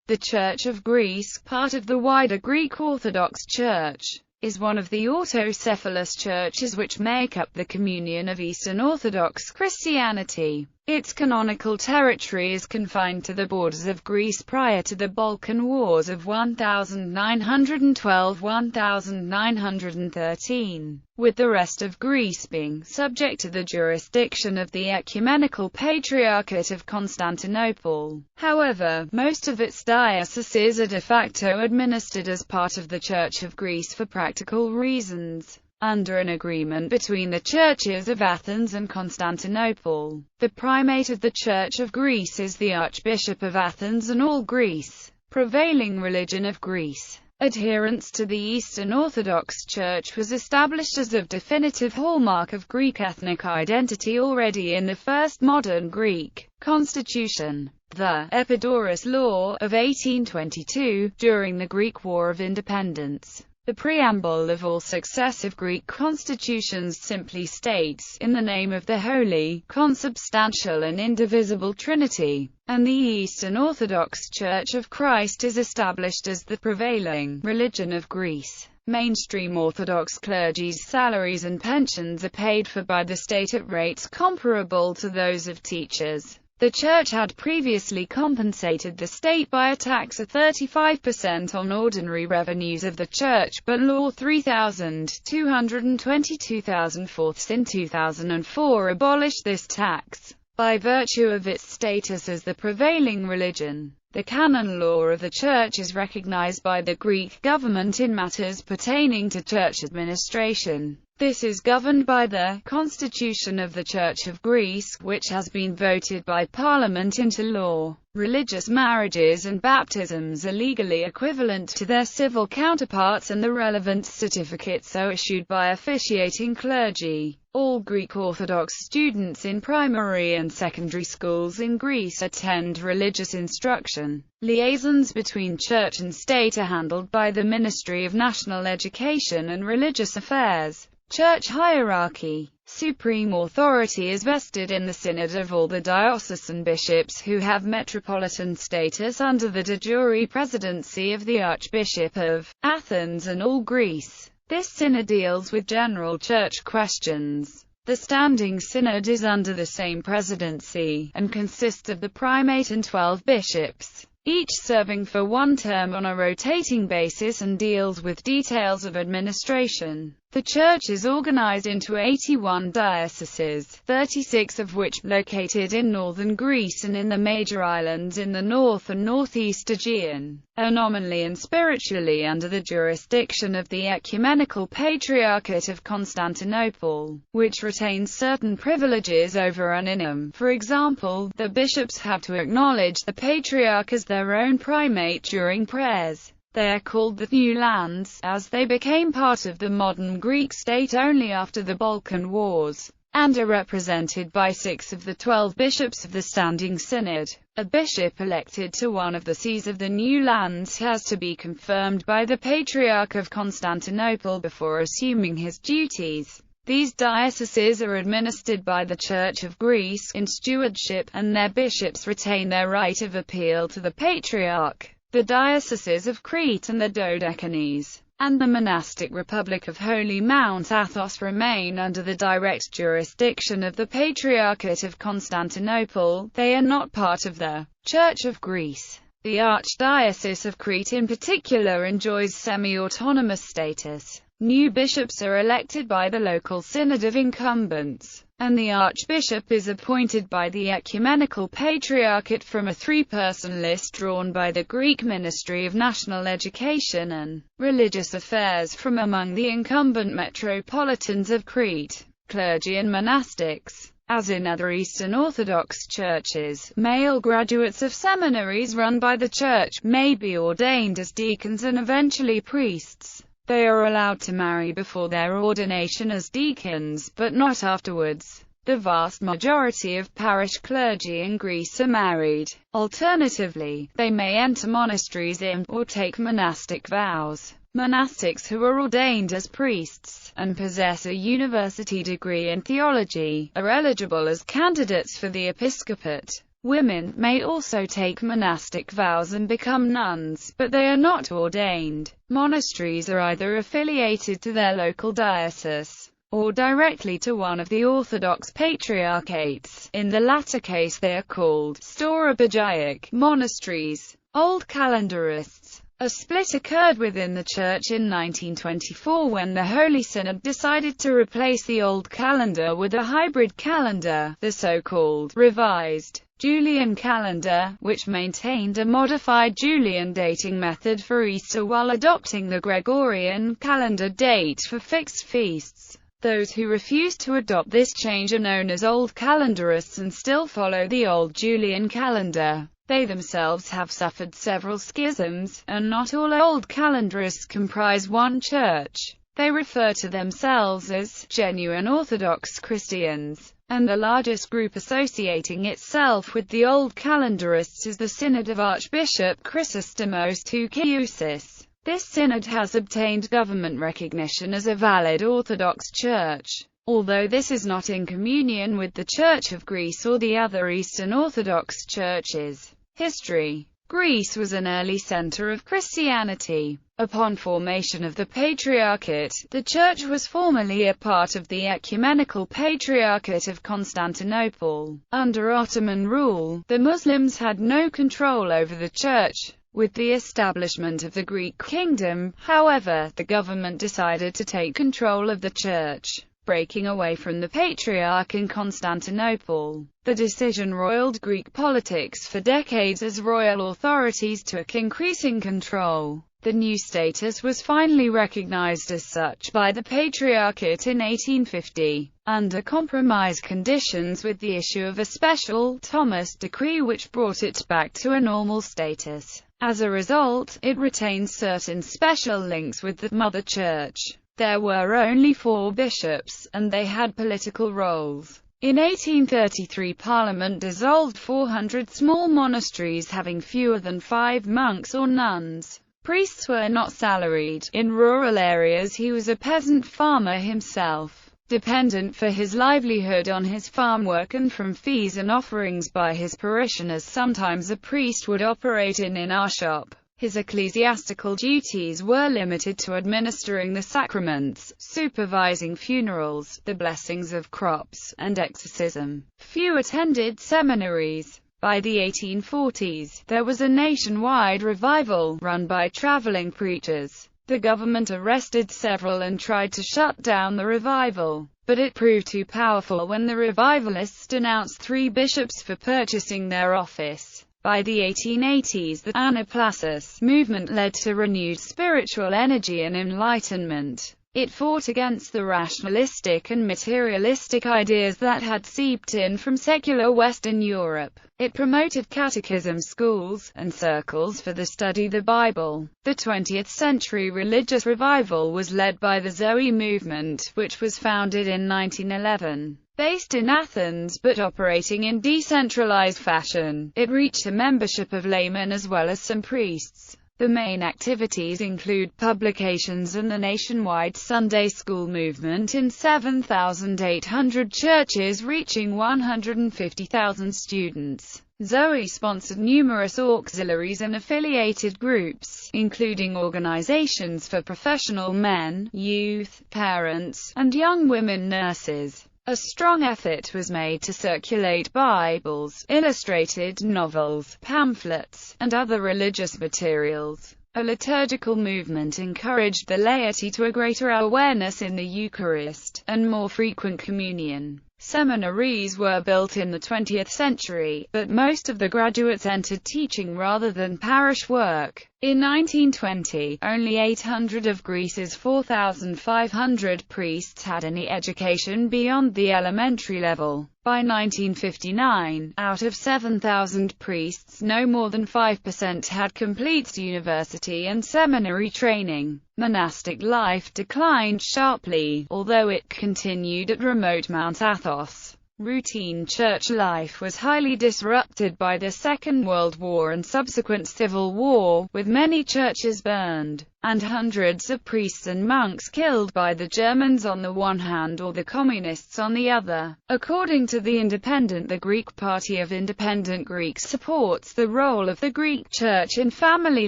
The Church of Greece, part of the wider Greek Orthodox Church, is one of the autocephalous churches which make up the communion of Eastern Orthodox Christianity. Its canonical territory is confined to the borders of Greece prior to the Balkan Wars of 1912–1913, with the rest of Greece being subject to the jurisdiction of the Ecumenical Patriarchate of Constantinople. However, most of its dioceses are de facto administered as part of the Church of Greece for practical reasons, under an agreement between the churches of Athens and Constantinople. The primate of the Church of Greece is the Archbishop of Athens and all Greece. Prevailing religion of Greece. Adherence to the Eastern Orthodox Church was established as a definitive hallmark of Greek ethnic identity already in the first modern Greek constitution, the Epidaurus Law of 1822, during the Greek War of Independence. The preamble of all successive Greek constitutions simply states, "In the name of the Holy, Consubstantial and Indivisible Trinity," and the Eastern Orthodox Church of Christ is established as the prevailing religion of Greece. Mainstream Orthodox clergy's salaries and pensions are paid for by the state at rates comparable to those of teachers. The Church had previously compensated the state by a tax of 35% on ordinary revenues of the Church, but Law 3222 in 2004 abolished this tax. By virtue of its status as the prevailing religion, the canon law of the Church is recognized by the Greek government in matters pertaining to church administration. This is governed by the Constitution of the Church of Greece, which has been voted by Parliament into law. Religious marriages and baptisms are legally equivalent to their civil counterparts, and the relevant certificates are issued by officiating clergy. All Greek Orthodox students in primary and secondary schools in Greece attend religious instruction. Liaisons between church and state are handled by the Ministry of National Education and Religious Affairs. Church hierarchy. Supreme authority is vested in the synod of all the diocesan bishops who have metropolitan status under the de jure presidency of the Archbishop of Athens and all Greece. This synod deals with general church questions. The Standing Synod is under the same presidency, and consists of the primate and 12 bishops, each serving for one term on a rotating basis, and deals with details of administration. The Church is organized into 81 dioceses, 36 of which located in northern Greece and in the major islands in the north and northeast Aegean, are nominally and spiritually under the jurisdiction of the Ecumenical Patriarchate of Constantinople, which retains certain privileges over uninem. For example, the bishops have to acknowledge the Patriarch as their own primate during prayers. They are called the New Lands, as they became part of the modern Greek state only after the Balkan Wars, and are represented by 6 of the 12 bishops of the Standing Synod. A bishop elected to one of the sees of the New Lands has to be confirmed by the Patriarch of Constantinople before assuming his duties. These dioceses are administered by the Church of Greece in stewardship, and their bishops retain their right of appeal to the Patriarch. The dioceses of Crete and the Dodecanese, and the monastic Republic of Holy Mount Athos remain under the direct jurisdiction of the Patriarchate of Constantinople. They are not part of the Church of Greece. The Archdiocese of Crete in particular enjoys semi-autonomous status. New bishops are elected by the local synod of incumbents, and the archbishop is appointed by the Ecumenical Patriarchate from a 3-person list drawn by the Greek Ministry of National Education and Religious Affairs from among the incumbent metropolitans of Crete. Clergy and monastics. As in other Eastern Orthodox churches, male graduates of seminaries run by the Church may be ordained as deacons and eventually priests. They are allowed to marry before their ordination as deacons, but not afterwards. The vast majority of parish clergy in Greece are married. Alternatively, they may enter monasteries or take monastic vows. Monastics who are ordained as priests, and possess a university degree in theology, are eligible as candidates for the episcopate. Women may also take monastic vows and become nuns, but they are not ordained. Monasteries are either affiliated to their local diocese, or directly to one of the Orthodox patriarchates. In the latter case they are called Storobagiac monasteries. Old calendarists. A split occurred within the Church in 1924 when the Holy Synod decided to replace the old calendar with a hybrid calendar, the so-called revised Julian calendar, which maintained a modified Julian dating method for Easter while adopting the Gregorian calendar date for fixed feasts. Those who refused to adopt this change are known as Old Calendarists and still follow the old Julian calendar. They themselves have suffered several schisms, and not all Old Calendarists comprise one church. They refer to themselves as genuine Orthodox Christians, and the largest group associating itself with the Old Calendarists is the Synod of Archbishop Chrysostomos Toukiousis. This synod has obtained government recognition as a valid Orthodox church, although this is not in communion with the Church of Greece or the other Eastern Orthodox churches. History. Greece was an early center of Christianity. Upon formation of the Patriarchate, the Church was formerly a part of the Ecumenical Patriarchate of Constantinople. Under Ottoman rule, the Muslims had no control over the Church. With the establishment of the Greek kingdom, however, the government decided to take control of the Church, breaking away from the Patriarch in Constantinople. The decision roiled Greek politics for decades as royal authorities took increasing control. The new status was finally recognized as such by the Patriarchate in 1850, under compromise conditions with the issue of a special Thomas decree which brought it back to a normal status. As a result, it retains certain special links with the Mother Church. There were only 4 bishops, and they had political roles. In 1833 Parliament dissolved 400 small monasteries having fewer than 5 monks or nuns. Priests were not salaried. In rural areas he was a peasant farmer himself, dependent for his livelihood on his farm work and from fees and offerings by his parishioners. Sometimes a priest would operate in our shop. His ecclesiastical duties were limited to administering the sacraments, supervising funerals, the blessings of crops, and exorcism. Few attended seminaries. By the 1840s, there was a nationwide revival, run by traveling preachers. The government arrested several and tried to shut down the revival, but it proved too powerful when the revivalists denounced 3 bishops for purchasing their office. By the 1880s, the Anabaptist movement led to renewed spiritual energy and enlightenment. It fought against the rationalistic and materialistic ideas that had seeped in from secular Western Europe. It promoted catechism schools, and circles for the study of the Bible. The 20th century religious revival was led by the Zoe movement, which was founded in 1911. Based in Athens but operating in decentralized fashion, it reached a membership of laymen as well as some priests. The main activities include publications and the nationwide Sunday school movement in 7,800 churches reaching 150,000 students. Zoe sponsored numerous auxiliaries and affiliated groups, including organizations for professional men, youth, parents, and young women nurses. A strong effort was made to circulate Bibles, illustrated novels, pamphlets, and other religious materials. A liturgical movement encouraged the laity to a greater awareness in the Eucharist, and more frequent communion. Seminaries were built in the 20th century, but most of the graduates entered teaching rather than parish work. In 1920, only 800 of Greece's 4,500 priests had any education beyond the elementary level. By 1959, out of 7,000 priests, no more than 5% had complete university and seminary training. Monastic life declined sharply, although it continued at remote Mount Athos. Routine church life was highly disrupted by the Second World War and subsequent Civil War, with many churches burned, and hundreds of priests and monks killed by the Germans on the one hand or the Communists on the other. According to The Independent, the Greek Party of Independent Greeks supports the role of the Greek Church in family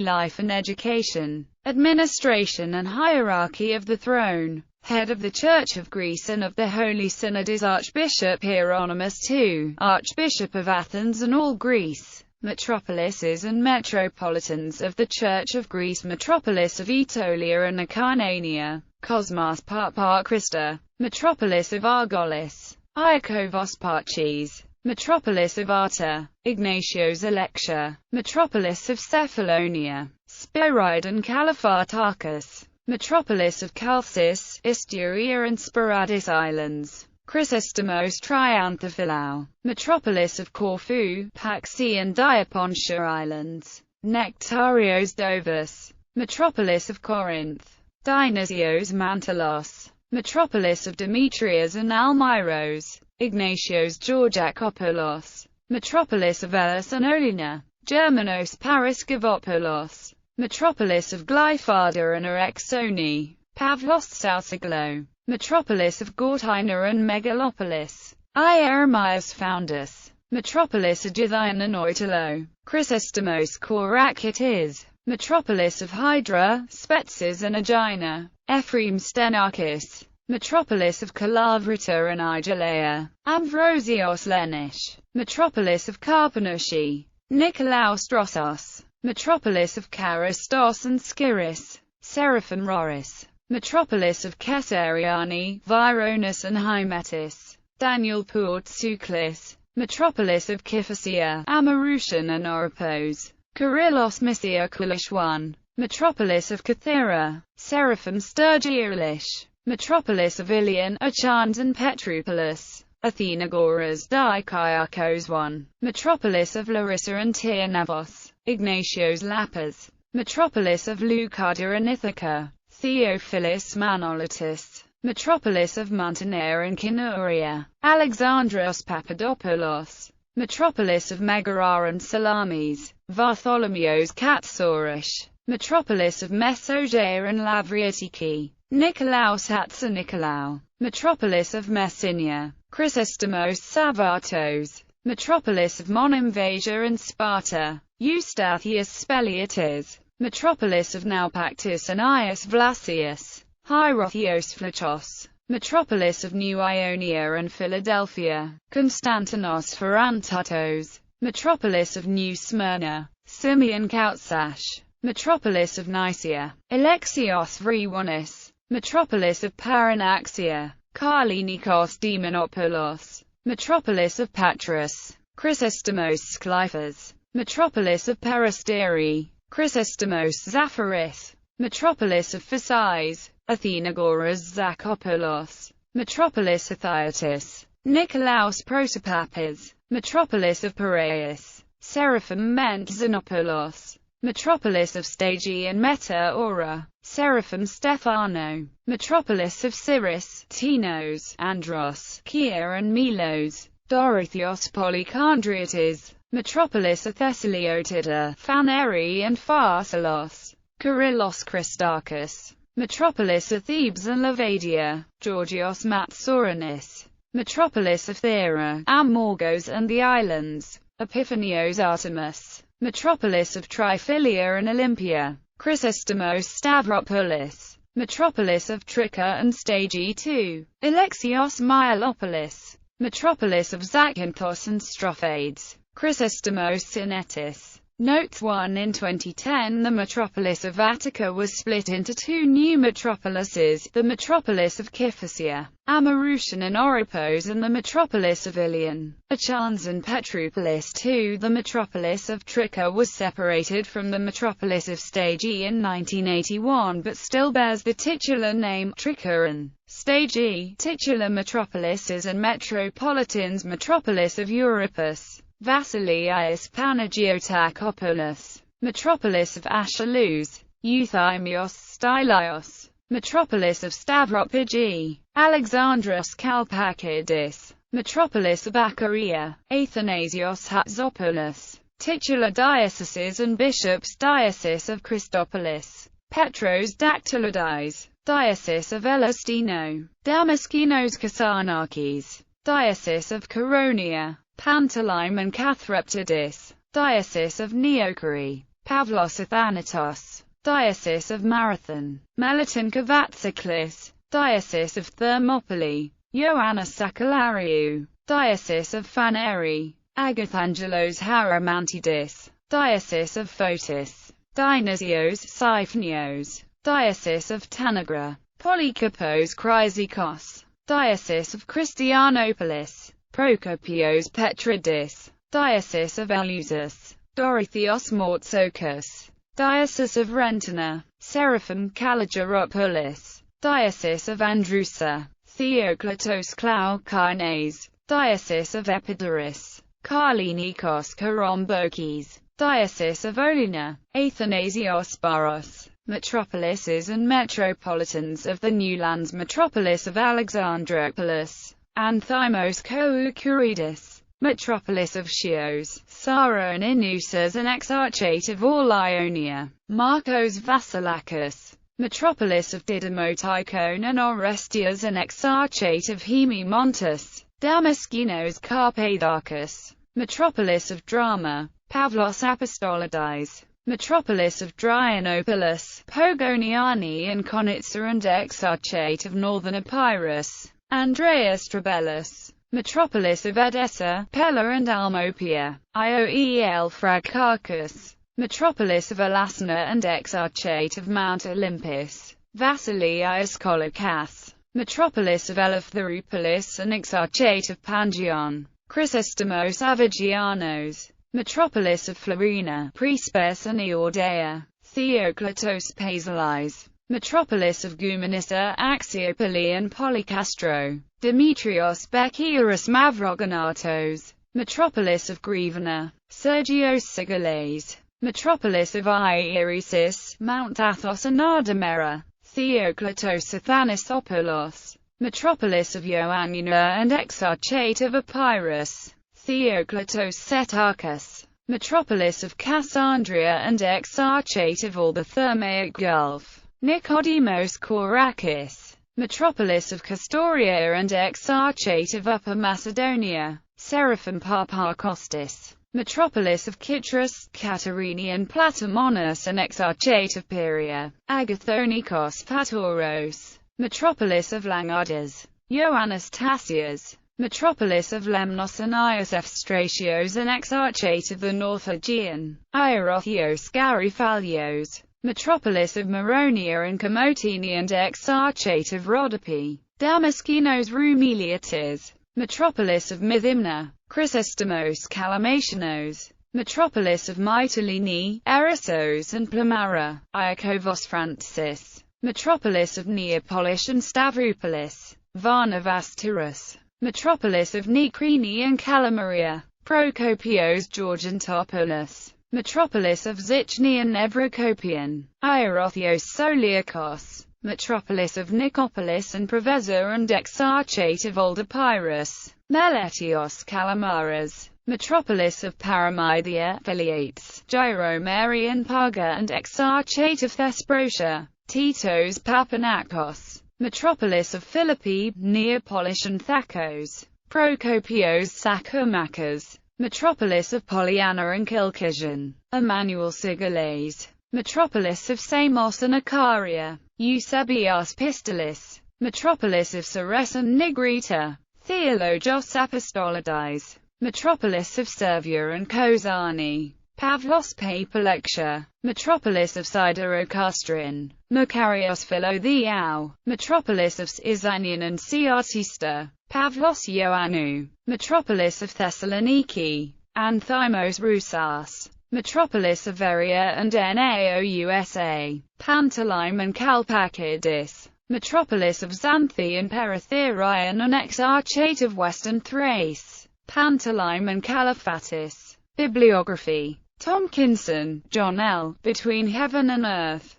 life and education, administration and hierarchy of the throne. Head of the Church of Greece and of the Holy Synod is Archbishop Hieronymus II, Archbishop of Athens and all Greece. Metropolises and metropolitans of the Church of Greece: Metropolis of Aetolia and Acarnania, Cosmas Paparchrista; Metropolis of Argolis, Iakovos Parchis; Metropolis of Arta, Ignatios Alexia; Metropolis of Cephalonia, Spiridon Caliphartakis; Metropolis of Chalcis, Isturia and Sporadis Islands, Chrysostomos Trianthophilau; Metropolis of Corfu, Paxi and Diapontia Islands, Nectarios Dovus; Metropolis of Corinth, Dionysios Mantelos; Metropolis of Demetrias and Almyros, Ignatios Georgakopoulos; Metropolis of Elis and Olina, Germanos Paraskevopoulos; Metropolis of Glyphada and Erexoni, Pavlos Salsiglo; Metropolis of Gortyna and Megalopolis, Ieremias Foundus; Metropolis of Githion and Oitolo, Chrysostomos Korakitis; Metropolis of Hydra, Spetses and Aegina, Ephraim Stenakis; Metropolis of Kalavrita and Igelea, Ambrosios Lenish; Metropolis of Karpanouchi, Nikolaos Drossos; Metropolis of Charistos and Skyris, Seraphim Roris; Metropolis of Caesariani, Vironis and Hymettus, Daniel Pourtsouclis; Metropolis of Kiphasia, Amarutian and Oropos, Kyrillos Mysia I; Metropolis of Kythera, Seraphim Sturgiolish; Metropolis of Ilion, Achans and Petropolis, Athenagoras Dikyarchos I; Metropolis of Larissa and Tyrnavos, Ignatios Lapis; Metropolis of Leucada and Ithaca, Theophilus Manolitis; Metropolis of Muntanea and Kinuria, Alexandros Papadopoulos; Metropolis of Megara and Salamis, Vartholomeos Katsouris; Metropolis of Mesogaea and Lavriatiki, Nikolaos Hatzinikolaou; Metropolis of Messinia, Chrysostomos Savatos; Metropolis of Monemvasia and Sparta, Eustathius Speliates; Metropolis of Naupactus and Ius Vlasius, Hierothios Flachos; Metropolis of New Ionia and Philadelphia, Konstantinos Pharantutos; Metropolis of New Smyrna, Simeon Kautsash; Metropolis of Nicaea, Alexios Vriwonis; Metropolis of Paranaxia, Karlinikos Demonopoulos; Metropolis of Patras, Chrysostomos Sklyphas; Metropolis of Peristeri, Chrysostomos Zapharith; Metropolis of Phasis, Athenagoras Zakopoulos; Metropolis of Thyatis, Nikolaos Protopapis; Metropolis of Piraeus, Seraphim Mentxenopoulos; Metropolis of Stagi and Meta Aura, Seraphim Stephano; Metropolis of Cyrrhus, Tinos, Andros, Kia and Milos, Dorotheos Polychondriates; Metropolis of Thessaliotida, Phaneri and Pharsalos, Kyrillos Christakis; Metropolis of Thebes and Lavadia, Georgios Matsouranis; Metropolis of Thera, Amorgos and the Islands, Epiphanios Artemis; Metropolis of Triphylia and Olympia, Chrysostomos Stavropoulos; Metropolis of Tricca and Stagi II, Alexios Myelopolis; Metropolis of Zakynthos and Strophades, Chrysostomos Sinetis. Notes 1. In 2010, the metropolis of Attica was split into two new metropolises, the metropolis of Kiphasia, Amarutian and Oropos, and the metropolis of Ilion, Achans and Petropolis. 2. The metropolis of Tricca was separated from the metropolis of Stagi in 1981 but still bears the titular name, Triccaran. Stagi, titular metropolises and metropolitans. Metropolis of Euripus, Vasilias Panagiotakopoulos; Metropolis of Achaeus, Euthymios Stylios; Metropolis of Stavropigi, Alexandros Kalpakidis; Metropolis of Achaia, Athanasios Hatzopoulos. Titular dioceses and bishops: Diocese of Christopolis, Petros Dactyloudis, Diocese of Elastino, Damaskinos Kassanakis, Diocese of Koronia, Pantolyme and Kathreptidis, Diocese of Neokari, Pavlos Athanatos, Diocese of Marathon, Meliton Kavatsaklis, Diocese of Thermopylae, Ioannis Sakalariou, Diocese of Phaneri, Agathangelos Haramantidis, Diocese of Photis, Dionysios Siphonios, Diocese of Tanagra, Polycarpos Chrysikos, Diocese of Christianopolis, Prokopios Petridis, Diocese of Eleusis, Dorotheos Mortsokos, Diocese of Rentina, Seraphim Kalogeropoulos, Diocese of Androusa, Theokletos Klaukarnes, Diocese of Epidaurus, Karlinikos Korombokis, Diocese of Olina, Athanasios Baros. Metropolises and metropolitans of the New Lands: Metropolis of Alexandropolis, Anthimos Koukourides, Metropolis of Chios, Sara and Inusas and Exarchate of all Ionia, Marcos Vasilakis, Metropolis of Didymotikon and Orestias and Exarchate of Hemimontus, Damaskinos Carpathakis, Metropolis of Drama, Pavlos Apostolidis, Metropolis of Dryonopolis, Pogoniani and Konitsa and Exarchate of Northern Epirus, Andreas Trabellus, Metropolis of Edessa, Pella and Almopia, Ioel Fragcarchus, Metropolis of Alasna and Exarchate of Mount Olympus, Vasilias Kolokas, Metropolis of Eleftheropolis and Exarchate of Pangion, Chrysostomos Avagianos, Metropolis of Florina, Prispes and Eordea, Theokletos Paisilis, Metropolis of Gumanissa, Axiopoli and Polycastro, Demetrios Bekiris Mavrogonatos, Metropolis of Grevena, Sergios Sigales, Metropolis of Ieresis, Mount Athos and Ardamera, Theokletos Athanasopoulos, Metropolis of Ioannina and Exarchate of Epirus, Theokletos Setarchus, Metropolis of Cassandria and Exarchate of all the Thermaic Gulf, Nicodemos Kourakis, Metropolis of Castoria and Exarchate of Upper Macedonia, Seraphim Paparkostis, Metropolis of Kitros, Katerini and Platamonas and Exarchate of Pieria, Agathonikos Patauros, Metropolis of Langardes, Ioannis Tassias, Metropolis of Lemnos and Iosef Stratios and Exarchate of the North Aegean, Ierothios Garifalios, Metropolis of Maronia and Komotini and Exarchate of Rhodope, Damaskinos Rumeliatis, Metropolis of Mithymna, Chrysostomos Kalamationos, Metropolis of Mytilene, Erissos and Plamara, Iakovos Francis, Metropolis of Neapolis and Stavropolis, Varnavastirus, Metropolis of Nikrini and Kalamaria, Prokopios Georgiantopoulos, Metropolis of Zichni and Nevrokopion, Ierothios Soliakos, Metropolis of Nicopolis and Preveza and Exarchate of Old Epirus, Meletios Kalamaras, Metropolis of Paramythia, Philiates, Gyromeri and Paga and Exarchate of Thesprotia, Titos Papanakos, Metropolis of Philippi, Neapolis and Thakos, Prokopios Sakomakas, Metropolis of Polyana and Kilkishan, Emmanuel Sigales, Metropolis of Samos and Icaria, Eusebios Pistolis, Metropolis of Ceres and Nigrita, Theologos Apostolidis, Metropolis of Servia and Kozani, Pavlos Papalexia, Metropolis of Siderocastrin, Makarios Philothiou, Metropolis of Isanian and Siartista, Pavlos Ioannou, Metropolis of Thessaloniki, Anthimos Rousas, Metropolis of Veria and Naousa, Pantolyme and Kalpakidis, Metropolis of Xanthi and Peritherion and Exarchate of Western Thrace, Pantolyme and Calaphatis. Bibliography. Tomkinson, John L. Between Heaven and Earth.